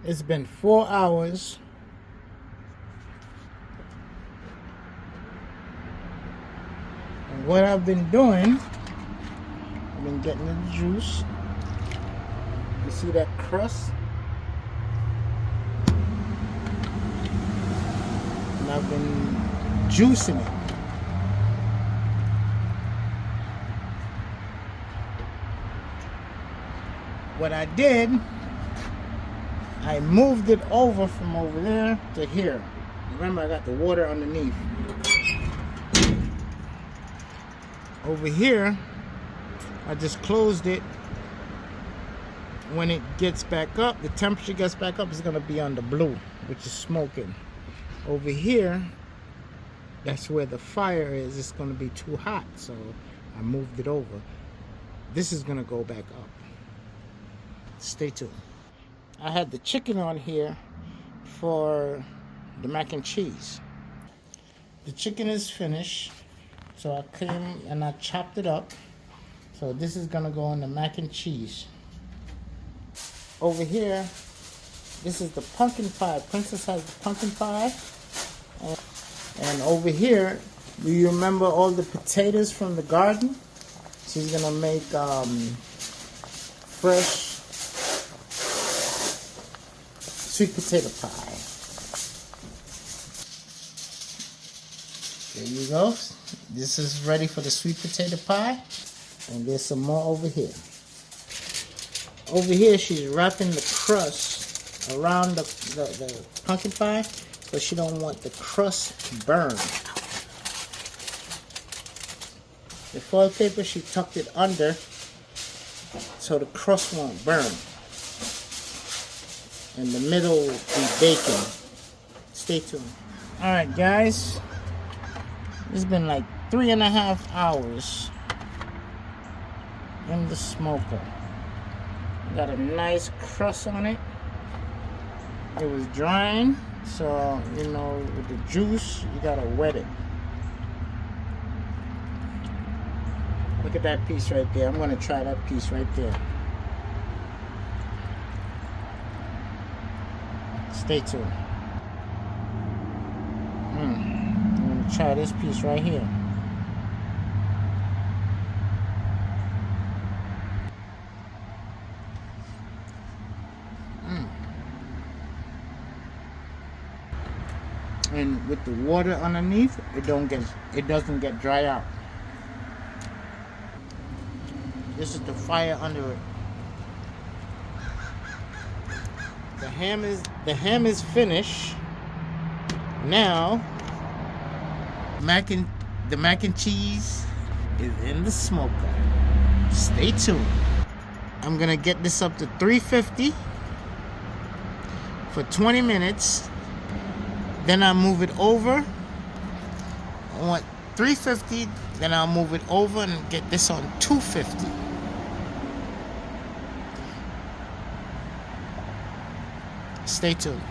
It's been 4 hours. And what I've been doing, I've been getting the juice. You see that crust? And I've been juicing it. What I did, I moved it over from over there to here. Remember, I got the water underneath. Over here, I just closed it. When it gets back up, the temperature gets back up, it's gonna be on the blue, which is smoking. Over here, that's where the fire is. It's gonna be too hot, so I moved it over. This is gonna go back up. Stay tuned. I had the chicken on here for the mac and cheese. The chicken is finished, so I came and I chopped it up. So this is gonna go on the mac and cheese. Over here, this is the pumpkin pie. Princess has the pumpkin pie. And over here, do you remember all the potatoes from the garden? She's gonna make fresh sweet potato pie. There you go. This is ready for the sweet potato pie. And there's some more over here. Over here, she's wrapping the crust around the pumpkin pie, but she don't want the crust burned. The foil paper, she tucked it under so the crust won't burn. And the middle will be baking. Stay tuned. Alright guys, it's been like 3.5 hours in the smoker. Got a nice crust on it. It was drying, so you know, with the juice, you gotta wet it. Look at that piece right there. I'm gonna try that piece right there. Stay tuned. I'm gonna try this piece right here. And with the water underneath, it doesn't get dry out. This is the fire under it. The ham is finished. Now the mac and cheese is in the smoker. Stay tuned. I'm gonna get this up to 350 for 20 minutes. Then I'll move it over. I want 350, then I'll move it over and get this on 250. Stay tuned.